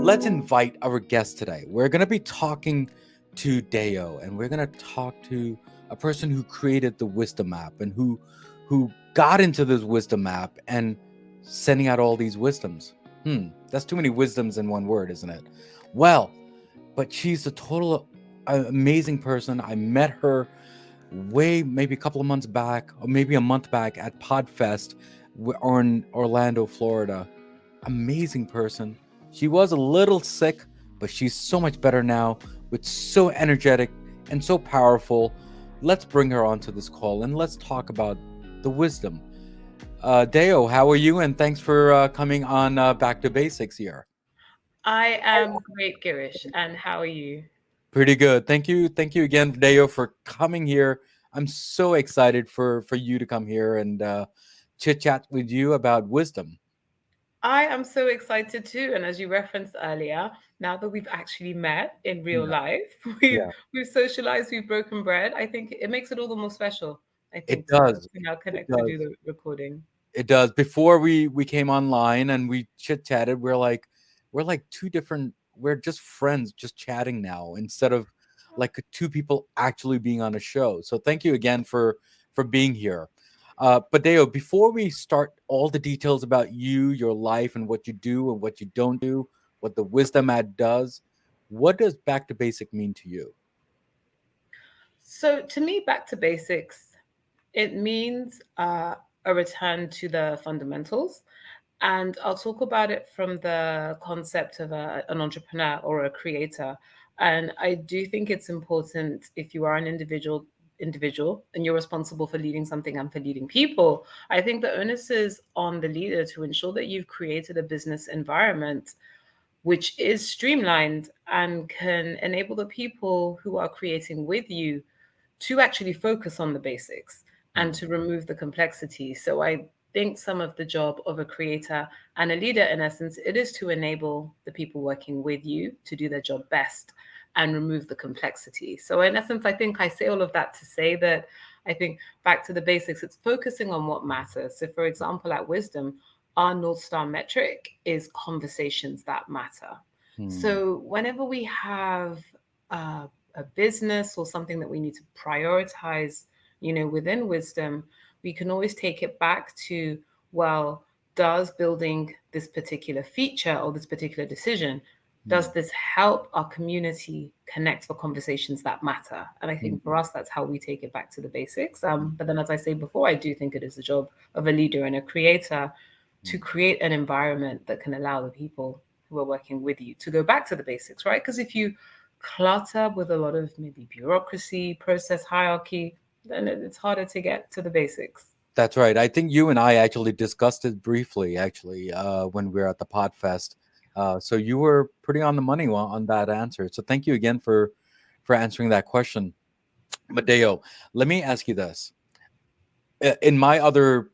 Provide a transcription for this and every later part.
let's invite our guest today. We're going to be talking to Dayo, and we're going to talk to a person who created the Wisdom app and who got into this Wisdom app and sending out all these wisdoms. That's too many wisdoms in one word, isn't it? Well, but she's a total amazing person. I met her maybe a couple of months back, or maybe a month back at Podfest in Orlando, Florida. Amazing person. She was a little sick, but she's so much better now, with so energetic and so powerful. Let's bring her onto this call and let's talk about the wisdom. Dayo, how are you? And thanks for coming on Back to Basics here. I am great, Girish. And how are you? Pretty good. Thank you again, Dayo, for coming here. I'm so excited for you to come here and chit chat with you about wisdom. I am so excited too. And as you referenced earlier, now that we've actually met in real Yeah. life, we've Yeah. we've socialized, we've broken bread. I think it makes it all the more special. I It think to does. now It connect to do does. the recording. It does. Before we came online and we chit chatted, we're like two different. We're just friends, just chatting now instead of like two people actually being on a show. So thank you again for being here. But Deo, before we start all the details about you, your life, and what you do and what you don't do, what the Wisdom ad does, what does Back to Basic mean to you? So to me, back to basics, it means a return to the fundamentals. And I'll talk about it from the concept of an entrepreneur or a creator. And I do think it's important if you are an individual and you're responsible for leading something and for leading people. I think the onus is on the leader to ensure that you've created a business environment which is streamlined and can enable the people who are creating with you to actually focus on the basics and Hmm. to remove the complexity. So I think some of the job of a creator and a leader, in essence, it is to enable the people working with you to do their job best and remove the complexity. So in essence, I think I say all of that to say that I think back to the basics, it's focusing on what matters. So for example, at Wisdom, our North Star metric is conversations that matter. Hmm. So whenever we have a business or something that we need to prioritize, within Wisdom, we can always take it back to, well, does building this particular feature or this particular decision, Hmm. does this help our community connect for conversations that matter? And I think for Hmm. us, that's how we take it back to the basics. But then, as I say before, I do think it is the job of a leader and a creator to Hmm. create an environment that can allow the people who are working with you to go back to the basics, right? Because if you clutter with a lot of maybe bureaucracy, process hierarchy, then it's harder to get to the basics. That's right. I think you and I actually discussed it briefly, actually, when we were at the Podfest. So you were pretty on the money on that answer. So thank you again for answering that question. Mateo, let me ask you this. In my other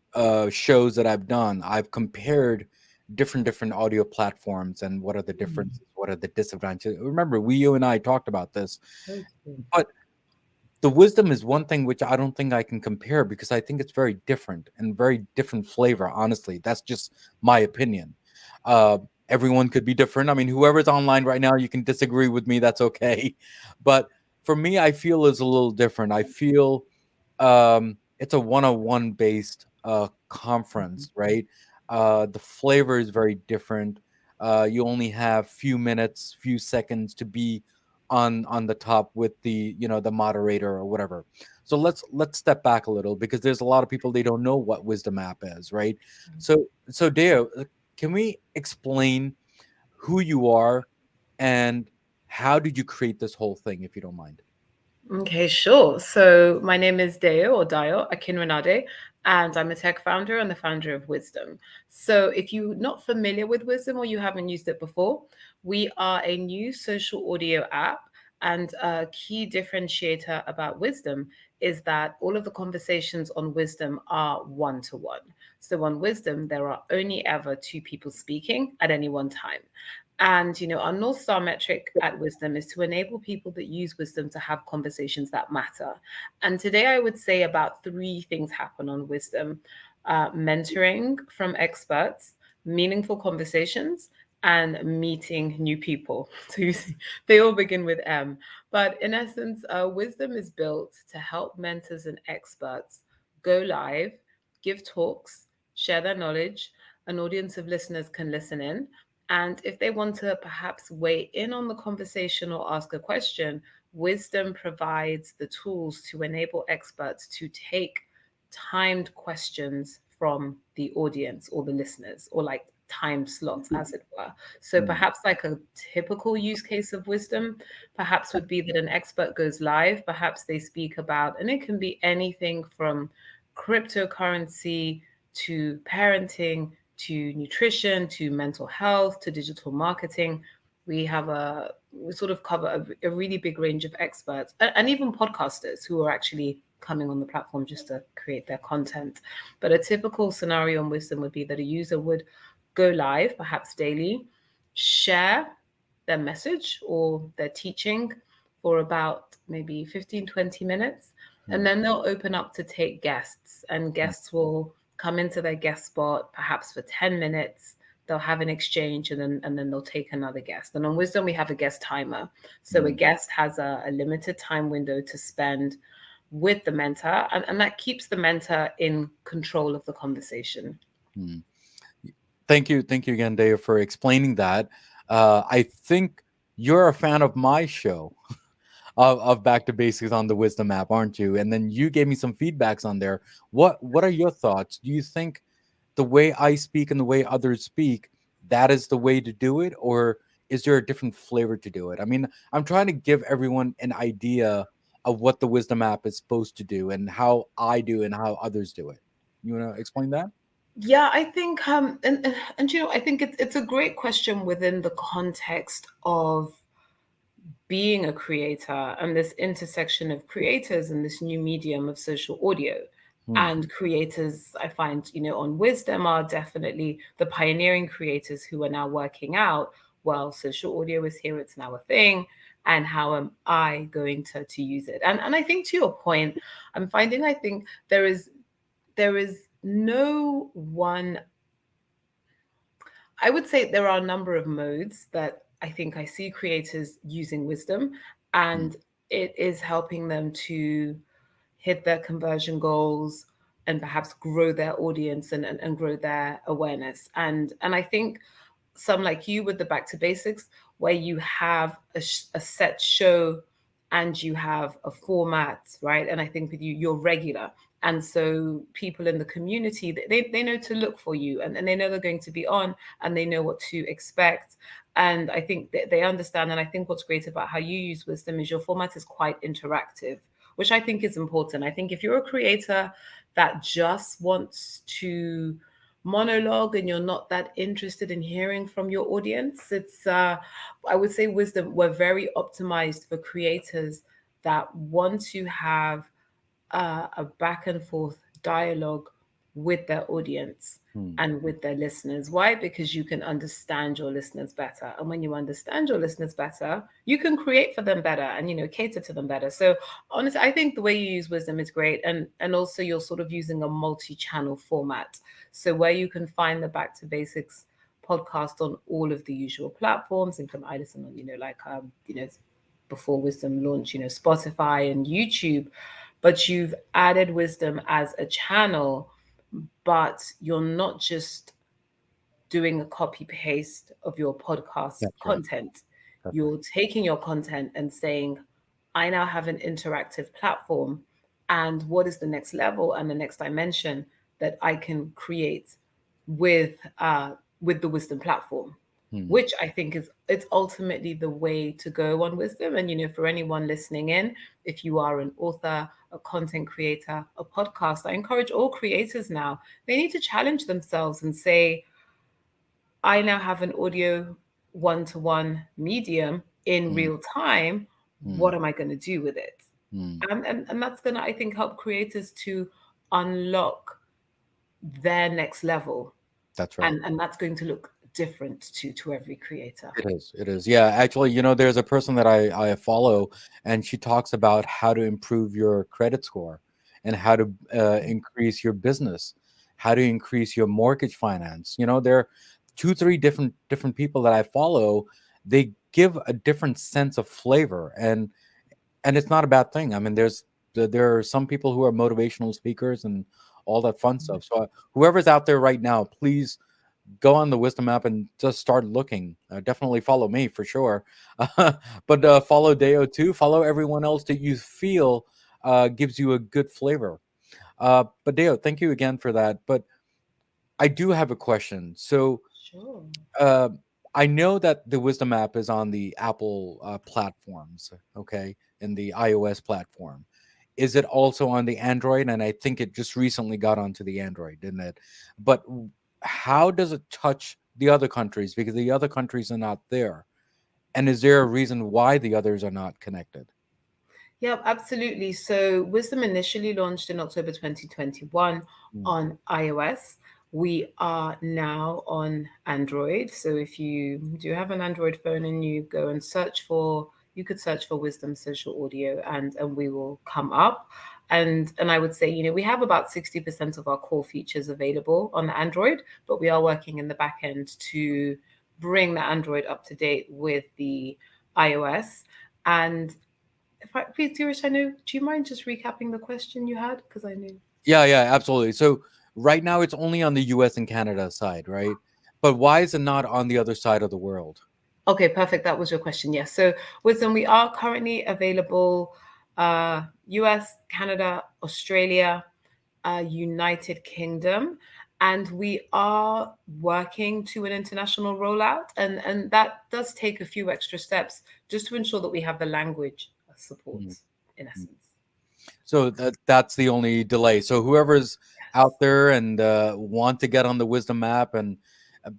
shows that I've done, I've compared different audio platforms and what are the differences, what are the disadvantages. Remember, you and I talked about this, Okay. but the wisdom is one thing which I don't think I can compare because I think it's very different and very different flavor. Honestly, that's just my opinion. Uh, Everyone could be different. I mean, whoever's online right now, you can disagree with me. That's okay. But for me, I feel is a little different. I feel it's a one-on-one based conference, right? The flavor is very different. You only have few minutes, few seconds to be on the top with the the moderator or whatever. So let's step back a little because there's a lot of people they don't know what Wisdom app is, right? So Deo, can we explain who you are and how did you create this whole thing, if you don't mind? Okay, sure. So my name is Dayo Akinrinade, and I'm a tech founder and the founder of Wisdom. So if you're not familiar with Wisdom or you haven't used it before, we are a new social audio app. And a key differentiator about Wisdom is that all of the conversations on Wisdom are one-to-one. So on Wisdom, there are only ever two people speaking at any one time. And our North Star metric at Wisdom is to enable people that use Wisdom to have conversations that matter. And today I would say about three things happen on Wisdom: mentoring from experts, meaningful conversations, and meeting new people. So you see, they all begin with M. But in essence, wisdom is built to help mentors and experts go live, give talks, share their knowledge. An audience of listeners can listen in. And if they want to perhaps weigh in on the conversation or ask a question, wisdom provides the tools to enable experts to take timed questions from the audience or the listeners, or like time slots, as it were. So Mm, perhaps like a typical use case of wisdom, perhaps would be that an expert goes live, perhaps they speak about, and it can be anything from cryptocurrency to parenting to nutrition to mental health to digital marketing. We sort of cover a really big range of experts and even podcasters who are actually coming on the platform just to create their content. But a typical scenario in wisdom would be that a user would go live, perhaps daily, share their message or their teaching for about maybe 15, 20 minutes. And mm, then they'll open up to take guests, and mm, guests will come into their guest spot perhaps for 10 minutes. They'll have an exchange, and then they'll take another guest. And on Wisdom, we have a guest timer. So a mm, guest has a limited time window to spend with the mentor, and that keeps the mentor in control of the conversation. mm. Thank you again, Dave, for explaining that. I think you're a fan of my show of Back to Basics on the Wisdom app, aren't you? And then you gave me some feedbacks on there. What are your thoughts? Do you think the way I speak and the way others speak, that is the way to do it, or is there a different flavor to do it? I mean, I'm trying to give everyone an idea of what the Wisdom app is supposed to do and how I do and how others do it. You want to explain that? Yeah, I think and I think it's a great question within the context of being a creator and this intersection of creators and this new medium of social audio. Hmm. And creators, I find, on Wisdom are definitely the pioneering creators who are now working out, well, social audio is here, it's now a thing, and how am I going to use it? And I think, to your point, I think there is no one. I would say there are a number of modes that I think I see creators using Wisdom, Hmm. and it is helping them to hit their conversion goals and perhaps grow their audience and grow their awareness. And I think some like you with the Back to Basics, where you have a set show and you have a format, right? And I think with you, you're regular. And so people in the community, they know to look for you, and they know they're going to be on, and they know what to expect. And I think that they understand. And I think what's great about how you use Wisdom is your format is quite interactive, which I think is important. I think if you're a creator that just wants to monologue and you're not that interested in hearing from your audience, I would say Wisdom, we're very optimized for creators that want to have a back and forth dialogue with their audience Hmm. and with their listeners. Why? Because you can understand your listeners better. And when you understand your listeners better, you can create for them better and, cater to them better. So honestly, I think the way you use Wisdom is great. And also you're sort of using a multi-channel format. So where you can find the Back to Basics podcast on all of the usual platforms, and I listen on, before Wisdom launch, Spotify and YouTube, but you've added Wisdom as a channel, but you're not just doing a copy paste of your podcast That's right. content. That's right. You're taking your content and saying, I now have an interactive platform. And what is the next level and the next dimension that I can create with with the Wisdom platform? Hmm. Which I think it's ultimately the way to go on Wisdom. And for anyone listening in, if you are an author, a content creator, a podcast, I encourage all creators now, they need to challenge themselves and say, I now have an audio one-to-one medium in Hmm. real time. Hmm. What am I going to do with it? Hmm. And that's going to, I think, help creators to unlock their next level. That's right. And that's going to look different to every creator. It is. It is. Yeah. Actually, there's a person that I follow, and she talks about how to improve your credit score and how to increase your business, how to increase your mortgage finance. two, three different people that I follow, they give a different sense of flavor, and it's not a bad thing. I mean, there are some people who are motivational speakers and all that fun stuff. So whoever's out there right now, please go on the Wisdom app and just start looking. Definitely follow me for sure, but follow Dayo too. Follow everyone else that you feel gives you a good flavor. But Dayo, thank you again for that. But I do have a question. So Sure. uh, I know that the Wisdom app is on the Apple platforms, okay, in the iOS platform. Is it also on the Android? And I think it just recently got onto the Android, didn't it? But how does it touch the other countries? Because the other countries are not there. And is there a reason why the others are not connected? Yeah, absolutely. So Wisdom initially launched in October 2021 Mm, on iOS. We are now on Android. So if you do have an Android phone and you go and search for, you could search for Wisdom Social Audio, and we will come up. And I would say, we have about 60% of our core features available on Android, but we are working in the back end to bring the Android up to date with the iOS. And if I please, Dirish, I know. Do you mind just recapping the question you had? Because I knew. yeah, yeah, absolutely. So right now it's only on the US and Canada side, right? But why is it not on the other side of the world? Okay, perfect. That was your question. Yes. So Wisdom, we are currently available US, Canada, Australia, United Kingdom, and we are working to an international rollout, and that does take a few extra steps just to ensure that we have the language support Mhm. in essence. So that's the only delay. So whoever's Yes. out there and want to get on the Wisdom app, and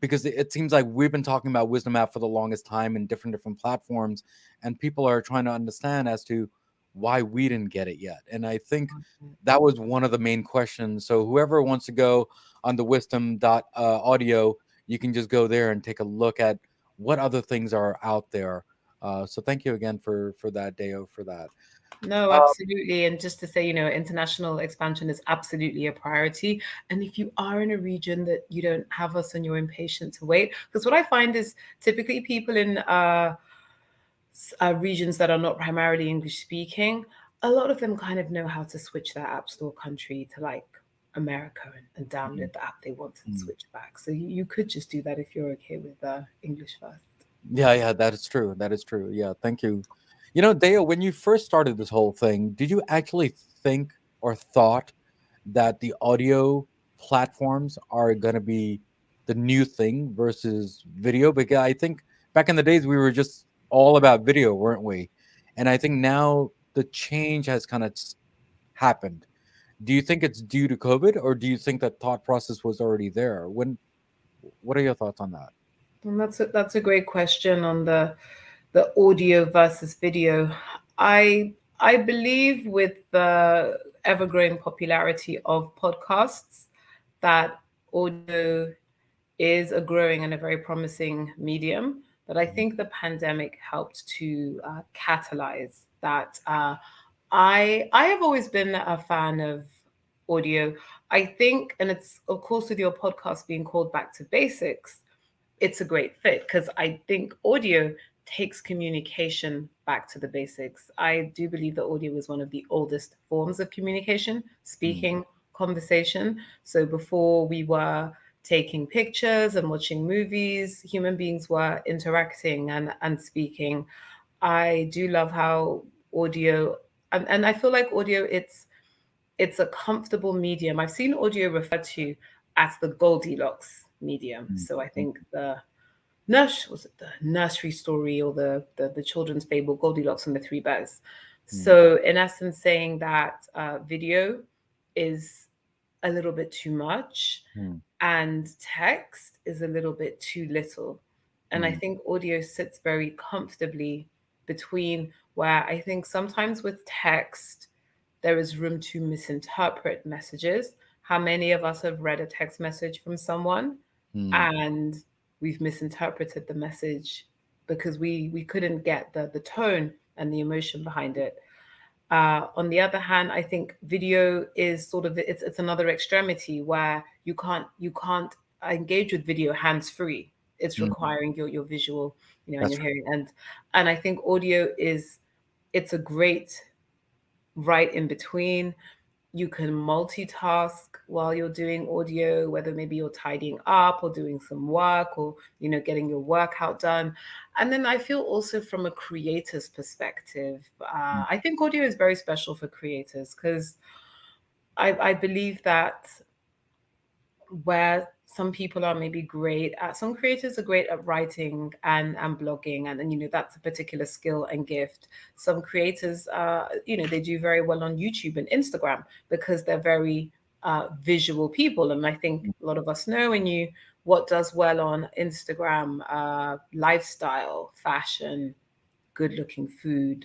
because it seems like we've been talking about Wisdom app for the longest time in different platforms, and people are trying to understand as to why we didn't get it yet. And I think that was one of the main questions. So whoever wants to go on the Wisdom dot audio, you can just go there and take a look at what other things are out there. So thank you again for that, Deo, for that. No, Uh, absolutely. And just to say, international expansion is absolutely a priority. And if you are in a region that you don't have us and you're impatient to wait, because what I find is typically people in regions that are not primarily English speaking, a lot of them kind of know how to switch their app store country to like America and mm, download the app they want and mm. switch back. So you could just do that if you're okay with English first. Yeah, yeah, that is true. That is true. Yeah, thank you. You know, Deo, when you first started this whole thing, did you actually think or thought that the audio platforms are going to be the new thing versus video? Because I think back in the days we were just all about video, weren't we? And I think now the change has kind of happened. Do you think it's due to COVID, or do you think that thought process was already there? What are your thoughts on that? And that's a great question on the audio versus video. I believe with the ever growing popularity of podcasts that audio is a growing and a very promising medium. But I think the pandemic helped to catalyze that. I have always been a fan of audio. I think, and it's of course with your podcast being called Back to Basics, it's a great fit because I think audio takes communication back to the basics. I do believe that audio is one of the oldest forms of communication, Mm, speaking, conversation. So before we were taking pictures and watching movies, human beings were interacting and speaking. I do love how audio and I feel like audio it's a comfortable medium. I've seen audio referred to as the Goldilocks medium. mm, So I mm, think was it the nursery story or the children's fable Goldilocks and the Three Bears. mm, So in essence, saying that video is a little bit too much mm, and text is a little bit too little. And I mm, think audio sits very comfortably between where I think sometimes with text there is room to misinterpret messages. How many of us have read a text message from someone mm. and we've misinterpreted the message because we couldn't get the tone and the emotion behind it. On the other hand, I think video is sort of it's another extremity where you can't engage with video hands-free. It's Mm, requiring your visual, and that's your right. hearing. And I think audio it's a great right in between. You can multitask while you're doing audio, whether maybe you're tidying up or doing some work, or getting your workout done. And then I feel also from a creator's perspective, Mm, I think audio is very special for creators, because I believe that where some people are maybe great at, some creators are great at writing and blogging, and that's a particular skill and gift. Some creators, they do very well on YouTube and Instagram because they're very visual people. And I think mm, a lot of us know, when you what does well on Instagram: lifestyle, fashion, good looking food,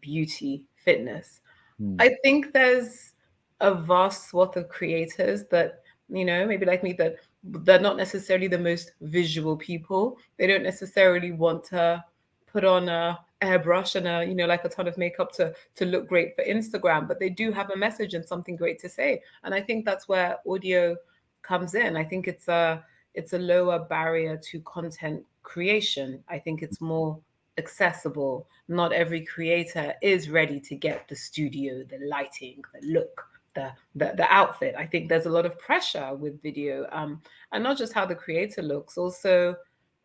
beauty, fitness. mm, I think there's a vast swath of creators that, maybe like me, that they're not necessarily the most visual people. They don't necessarily want to put on a airbrush and like a ton of makeup to look great for Instagram, but they do have a message and something great to say. And I think that's where audio comes in. I think it's a lower barrier to content creation. I think it's more accessible. Not every creator is ready to get the studio, the lighting, the look, the outfit. I think there's a lot of pressure with video, and not just how the creator looks, also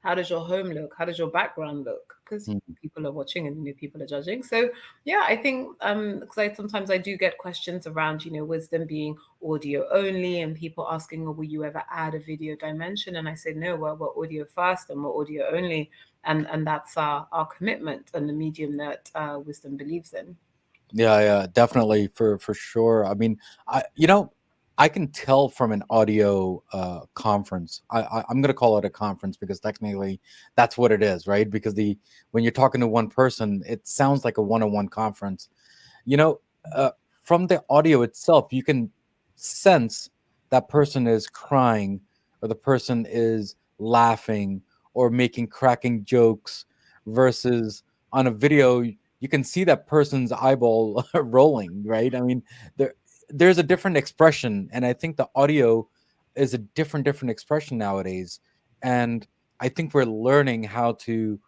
how does your home look, how does your background look, because mm. people are watching and people are judging. So yeah, I think because sometimes I do get questions around wisdom being audio only, and people asking, oh, will you ever add a video dimension? And I say no, we're audio first and we're audio only, and that's our commitment and the medium that wisdom believes in. Yeah, yeah, definitely, for sure. I mean, I can tell from an audio conference. I'm gonna call it a conference because technically that's what it is, right? Because the when you're talking to one person, it sounds like a one-on-one conference. You know, uh, from the audio itself, you can sense that person is crying, or the person is laughing, or making cracking jokes, versus on a video you can see that person's eyeball rolling, right? I mean, there there's a different expression, and I think the audio is a different expression nowadays. And I think we're learning how to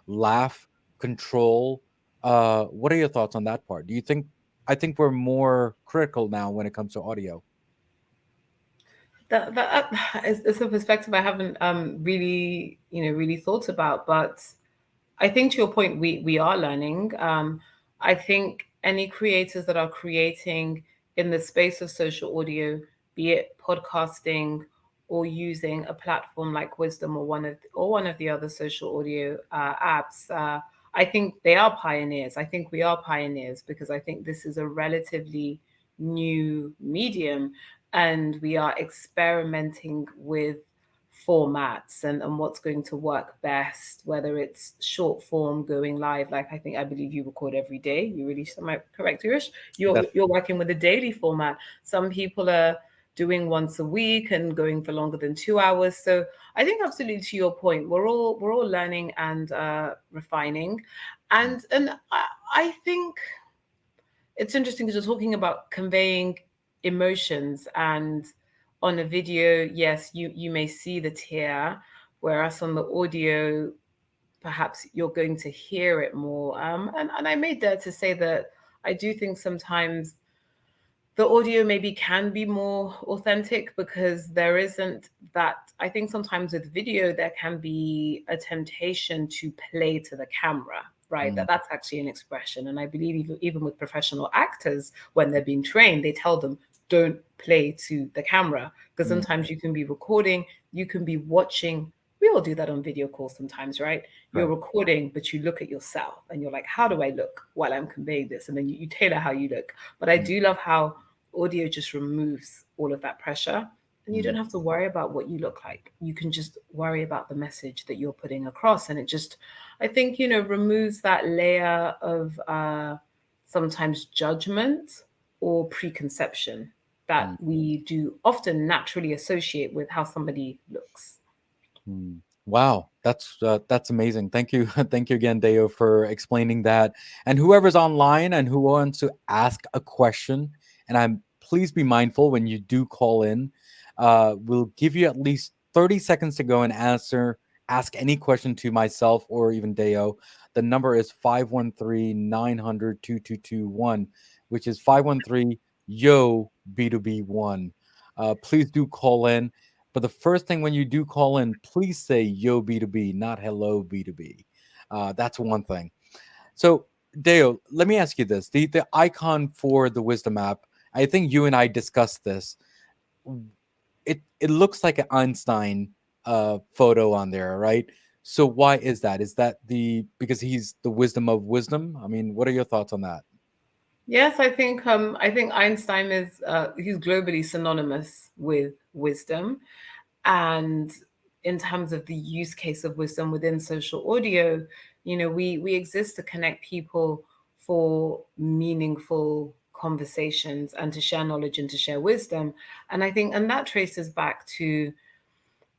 laugh, control. What are your thoughts on that part? Do you think I think we're more critical now when it comes to audio? That is a perspective I haven't really really thought about, but I think to your point, we are learning. I think any creators that are creating in the space of social audio, be it podcasting or using a platform like Wisdom, or one of the other social audio apps, I think they are pioneers. I think we are pioneers because I think this is a relatively new medium, and we are experimenting with formats and what's going to work best, whether it's short form going live, like I believe you record every day. You release, am I correct, Irish? That's You're working with a daily format. Some people are doing once a week and going for longer than 2 hours. So I think absolutely to your point, we're all learning and refining. And I think it's interesting because you're talking about conveying emotions, and on a video, yes, you may see the tear, whereas on the audio, perhaps you're going to hear it more. And I made dare to say that I do think sometimes the audio maybe can be more authentic because there isn't that. I think sometimes with video there can be a temptation to play to the camera, right? mm, That's actually an expression, and I believe even with professional actors, when they're being trained, they tell them don't play to the camera, because mm, sometimes you can be recording, you can be watching. We all do that on video calls sometimes, right? You're right. recording, but you look at yourself and you're like, how do I look while I'm conveying this? And then you tailor how you look. But I Mm, do love how audio just removes all of that pressure, and you mm, don't have to worry about what you look like. You can just worry about the message that you're putting across, and it just, I think, removes that layer of sometimes judgment or preconception that mm. we do often naturally associate with how somebody looks. Hmm. Wow, that's amazing. Thank you, thank you again, Deo, for explaining that. And whoever's online and who wants to ask a question, and I'm please be mindful when you do call in. We'll give you at least 30 seconds to go and ask any question to myself or even Deo. The number is 513-900-2221, which is 513 yo B2B1. Please do call in. But the first thing when you do call in, please say yo B2B, not hello B2B. That's one thing. So, Deo, let me ask you this. The icon for the Wisdom app, I think you and I discussed this. It looks like an Einstein photo on there, right? So why is that? Is that the because he's the wisdom of wisdom? I mean, what are your thoughts on that? Yes, I think Einstein is he's globally synonymous with wisdom, and in terms of the use case of wisdom within social audio, we exist to connect people for meaningful conversations and to share knowledge and to share wisdom. And I think, and that traces back to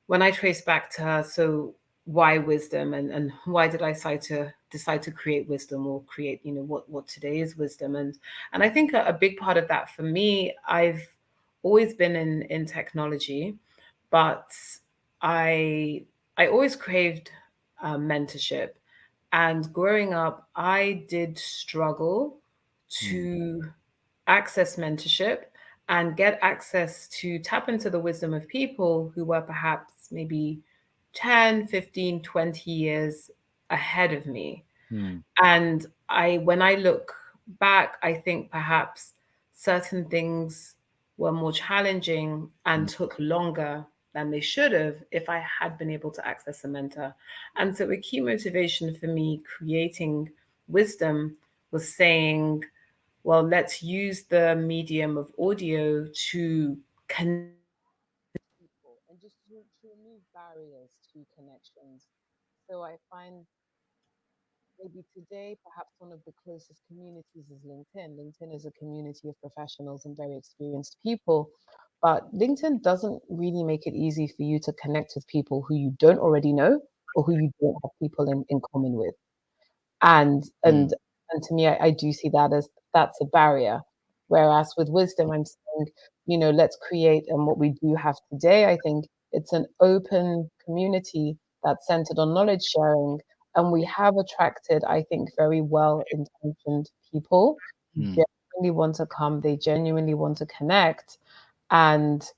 when I trace back to, so why wisdom, and why did I decide to create wisdom, or create, what today is wisdom. And I think a big part of that for me, I've always been in technology, but I I always craved mentorship. And growing up, I did struggle Hmm. to access mentorship and get access to tap into the wisdom of people who were perhaps maybe 10, 15, 20 years ahead of me. Hmm. And when I look back, I think perhaps certain things were more challenging and Hmm. took longer than they should have if I had been able to access a mentor. And so a key motivation for me creating wisdom was saying, well, let's use the medium of audio to connect people and just to remove barriers to connections. So I find maybe today, perhaps one of the closest communities is LinkedIn. LinkedIn is a community of professionals and very experienced people. But LinkedIn doesn't really make it easy for you to connect with people who you don't already know or who you don't have people in common with. And Hmm. and and to me, I do see that as that's a barrier. Whereas with wisdom, I'm saying, let's create, and what we do have today, I think it's an open community that's centered on knowledge sharing. And we have attracted, I think, very well intentioned people who Hmm. genuinely want to come, they genuinely want to connect. And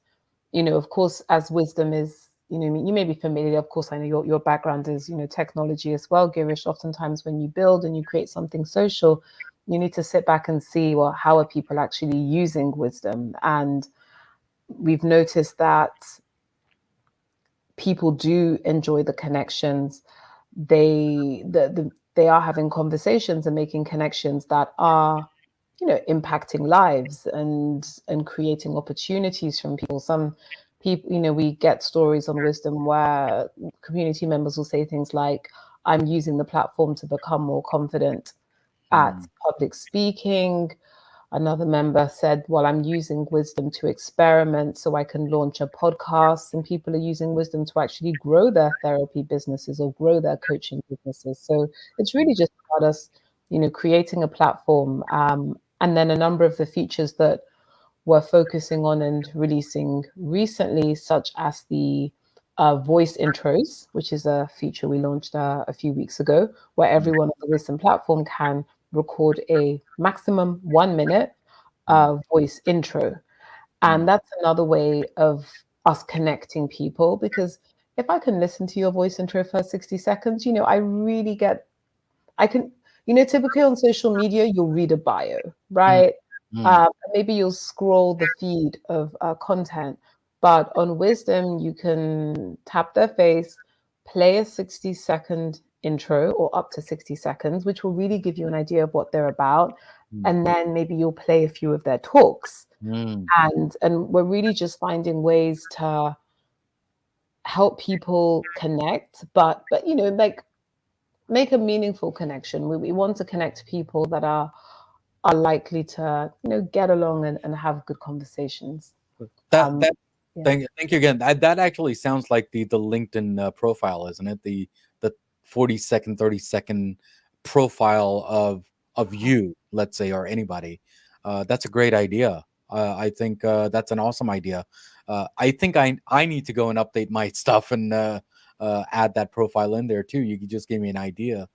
of course, as wisdom is, you may be familiar, of course, I know your background is, technology as well, Girish. Oftentimes when you build and you create something social, you need to sit back and see, well, how are people actually using wisdom? And we've noticed that people do enjoy the connections. They are having conversations and making connections that are impacting lives and creating opportunities from people. Some people, we get stories on wisdom where community members will say things like, I'm using the platform to become more confident at Hmm. public speaking. Another member said, well, I'm using wisdom to experiment so I can launch a podcast. And people are using wisdom to actually grow their therapy businesses or grow their coaching businesses. So it's really just about us, creating a platform. And then a number of the features that we're focusing on and releasing recently, such as the voice intros, which is a feature we launched a few weeks ago, where everyone on the Wisdom platform can record a maximum 1 minute Hmm. voice intro. Hmm. And that's another way of us connecting people, because if I can listen to your voice intro for 60 seconds, I really get, I can, typically on social media, you'll read a bio, Hmm. right? Hmm. Maybe you'll scroll the feed of content, but on Wisdom, you can tap their face, play a 60-second intro or up to 60 seconds, which will really give you an idea of what they're about. Hmm. And then maybe you'll play a few of their talks. Hmm. And we're really just finding ways to help people connect, but like make a meaningful connection. We want to connect people that are likely to, get along and have good conversations. That Um, that yeah. thank you again. That actually sounds like the LinkedIn profile, isn't it? The 40-second, 30-second profile of you, let's say, or anybody. That's a great idea. I think that's an awesome idea. I think I need to go and update my stuff and add that profile in there too. You just gave me an idea.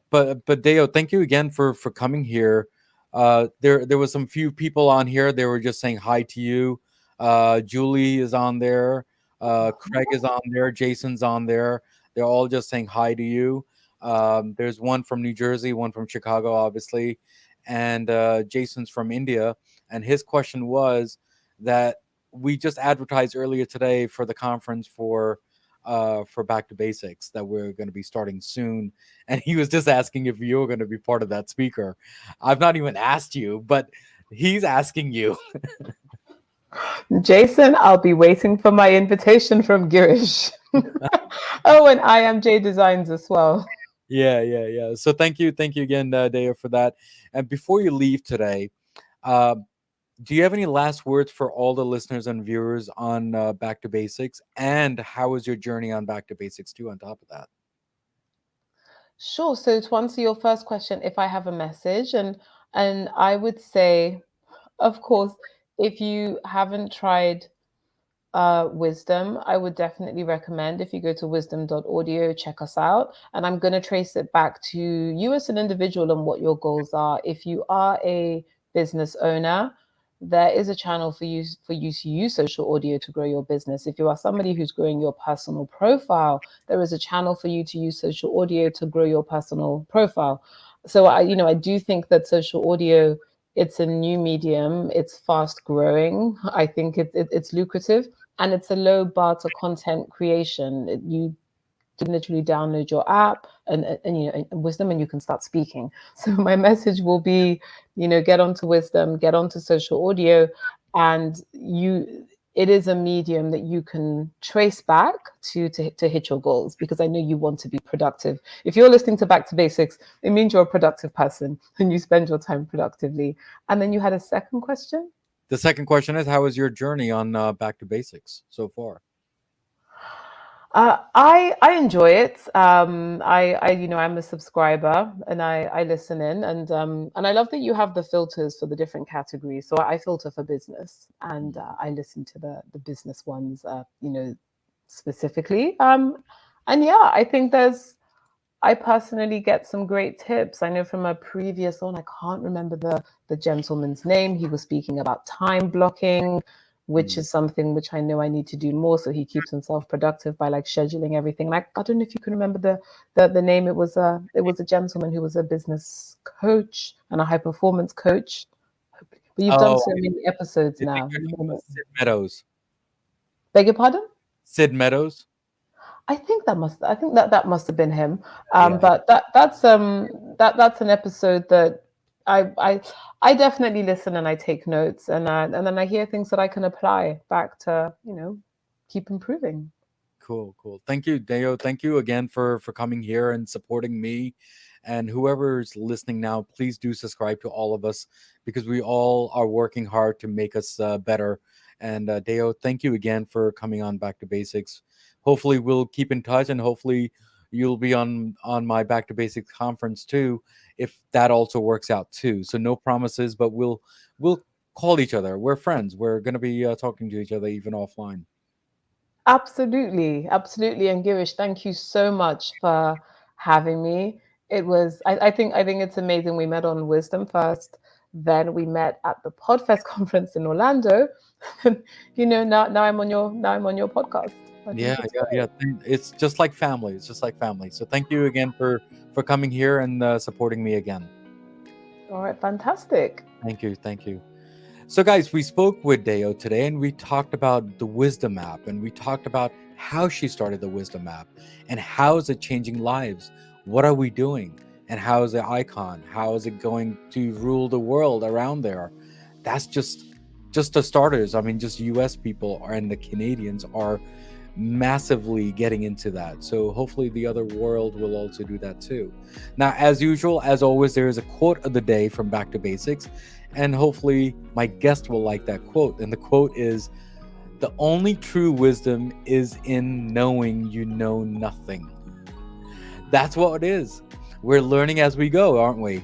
But Deo, thank you again for coming here. There was some few people on here. They were just saying hi to you. Julie is on there. Craig is on there. Jason's on there. They're all just saying hi to you. There's one from New Jersey, one from Chicago, obviously, and Jason's from India. And his question was that we just advertised earlier today for the conference for Back to Basics that we're going to be starting soon, and he was just asking if you're going to be part of that speaker. I've not even asked you, but he's asking you. Jason, I'll be waiting for my invitation from Girish. Oh, and IMJ Designs as well. Yeah. So thank you again, Deo, for that. And before you leave today, do you have any last words for all the listeners and viewers on Back to Basics? And how was your journey on Back to Basics too, on top of that? Sure. So to answer your first question, if I have a message, and I would say, of course, if you haven't tried Wisdom, I would definitely recommend, if you go to wisdom.audio, check us out. And I'm going to trace it back to you as an individual and what your goals are. If you are a business owner, there is a channel for you to use social audio to grow your business. If you are somebody who's growing your personal profile, there is a channel for you to use social audio to grow your personal profile. So I do think that social audio, it's a new medium. It's fast growing. I think it's lucrative, and it's a low bar to content creation. You can literally download your app and Wisdom, and you can start speaking. So my message will be, get onto Wisdom, get onto social audio, and it is a medium that you can trace back to hit your goals, because I know you want to be productive. If you're listening to Back to Basics, it means you're a productive person and you spend your time productively. And then you had a second question? The second question is, how was your journey on Back to Basics so far? I enjoy it. I'm a subscriber, and I listen in, and I love that you have the filters for the different categories. So I filter for business, and I listen to the business ones, specifically. And yeah, I think I personally get some great tips. I know from a previous one, I can't remember the gentleman's name. He was speaking about time blocking, which is something which I know I need to do more, so he keeps himself productive by scheduling everything. And I don't know if you can remember the name. It was a gentleman who was a business coach and a high performance coach. But you've done so many episodes now. Sid Meadows. Beg your pardon? Sid Meadows. I think that must have been him. But that's an episode that I definitely listen, and I take notes, and then I hear things that I can apply back to keep improving. Cool. Thank you, Dayo. Thank you again for coming here and supporting me. And whoever's listening now, please do subscribe to all of us, because we all are working hard to make us better. And Dayo, thank you again for coming on Back to Basics. Hopefully we'll keep in touch, and hopefully you'll be on my Back to Basics conference too, if that also works out too. So no promises, but we'll call each other. We're friends. We're going to be talking to each other even offline. Absolutely. And Girish, thank you so much for having me. It was, I think it's amazing. We met on Wisdom first, then we met at the Podfest conference in Orlando. Now I'm on your podcast. Yeah. It's just like family. So thank you again for coming here and supporting me again. All right, fantastic. Thank you. So guys, we spoke with Dayo today, and we talked about the Wisdom app, and we talked about how she started the Wisdom app and how is it changing lives. What are we doing? And how is the icon? How is it going to rule the world around there? That's just the starters. I mean, just US people and the Canadians are massively getting into that. So hopefully the other world will also do that too. Now, as usual, as always, there is a quote of the day from Back to Basics, and hopefully my guest will like that quote. And the quote is, "The only true wisdom is in knowing you know nothing." That's what it is. We're learning as we go, aren't we?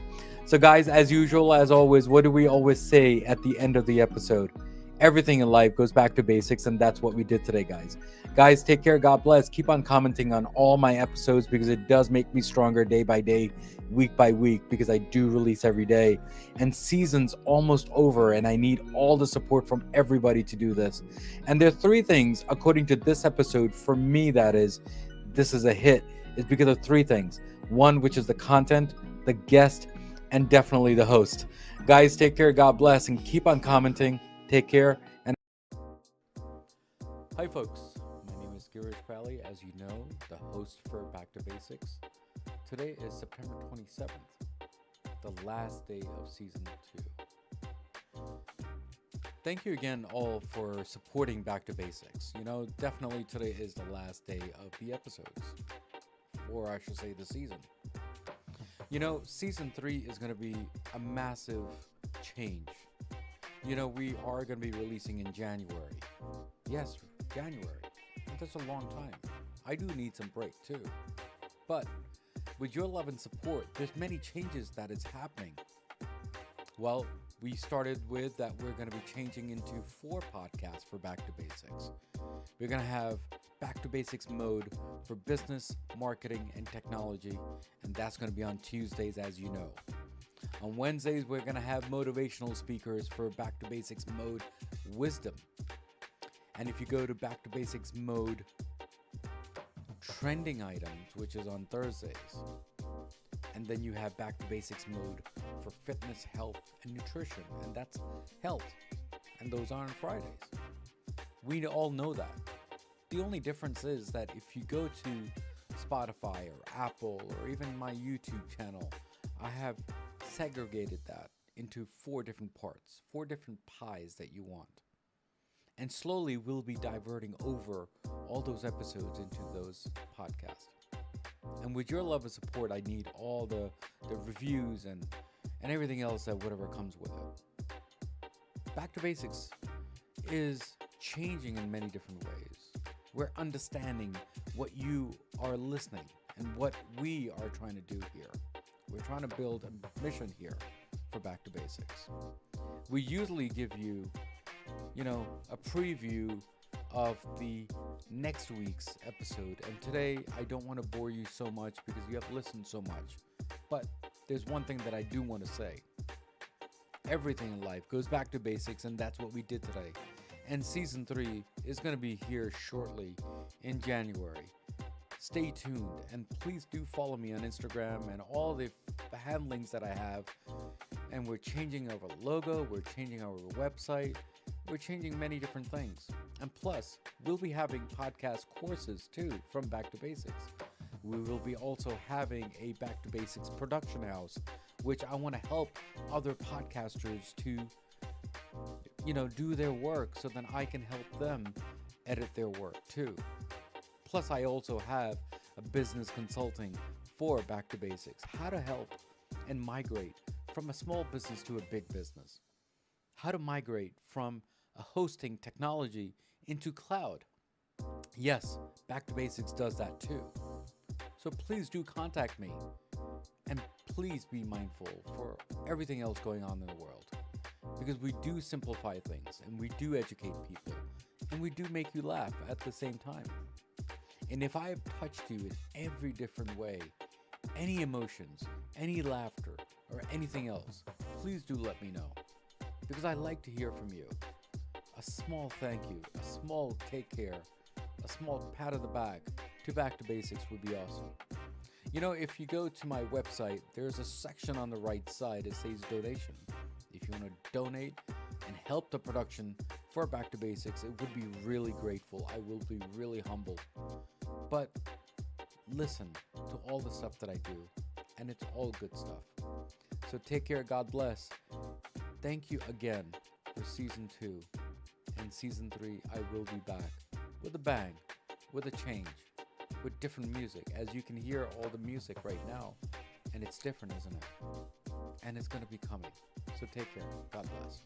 So, guys, as usual, as always, what do we always say at the end of the episode? Everything in life goes back to basics, and that's what we did today, guys. Guys, take care. God bless. Keep on commenting on all my episodes because it does make me stronger day by day, week by week, because I do release every day. And season's almost over, and I need all the support from everybody to do this. And there are 3 things, according to this episode, for me, that is, this is a hit, is because of 3 things. 1, which is the content, the guest, and definitely the host. Guys, take care. God bless, and keep on commenting. Take care. And hi, folks. My name is Girish Pally, as you know, the host for Back to Basics. Today is September 27th, the last day of season 2. Thank you again all for supporting Back to Basics. You know, definitely today is the last day of the episodes, or I should say the season. You know, season 3 is going to be a massive change. You know, we are going to be releasing in January. Yes, January. And that's a long time. I do need some break too. But with your love and support, there's many changes that is happening. Well, we started with that we're going to be changing into 4 podcasts for Back to Basics. We're going to have Back to Basics mode for business, marketing, and technology, and that's going to be on Tuesdays, as you know. On Wednesdays, we're going to have motivational speakers for Back to Basics mode wisdom. And if you go to Back to Basics mode trending items, which is on Thursdays. And then you have Back to Basics mode for fitness, health, and nutrition. And that's health. And those are on Fridays. We all know that. The only difference is that if you go to Spotify or Apple or even my YouTube channel, I have segregated that into 4 different parts, 4 different pies that you want. And slowly we'll be diverting over all those episodes into those podcasts. And with your love and support, I need all the reviews and everything else that whatever comes with it. Back to Basics is changing in many different ways. We're understanding what you are listening and what we are trying to do here. We're trying to build a mission here for Back to Basics. We usually give you, a preview of the next week's episode. And today, I don't want to bore you so much because you have listened so much. But there's one thing that I do want to say. Everything in life goes back to basics, and that's what we did today. And season 3 is going to be here shortly in January. Stay tuned, and please do follow me on Instagram and all the handlings that I have. And we're changing our logo, we're changing our website, we're changing many different things. And plus, we'll be having podcast courses too from Back to Basics. We will be also having a Back to Basics production house, which I want to help other podcasters to do their work so then I can help them edit their work too. Plus, I also have a business consulting for Back to Basics, how to help and migrate from a small business to a big business, how to migrate from a hosting technology into cloud. Yes, Back to Basics does that too. So please do contact me, and please be mindful for everything else going on in the world. Because we do simplify things, and we do educate people, and we do make you laugh at the same time. And if I have touched you in every different way, any emotions, any laughter, or anything else, please do let me know. Because I like to hear from you. A small thank you, a small take care, a small pat on the back to Back to Basics would be awesome. If you go to my website, there's a section on the right side that says donation. If you want to donate and help the production for Back to Basics, it would be really grateful. I will be really humble. But listen to all the stuff that I do, and it's all good stuff. So take care. God bless. Thank you again for season 2. And season 3, I will be back with a bang, with a change, with different music. As you can hear all the music right now, and it's different, isn't it? And it's going to be coming. So take care. God bless.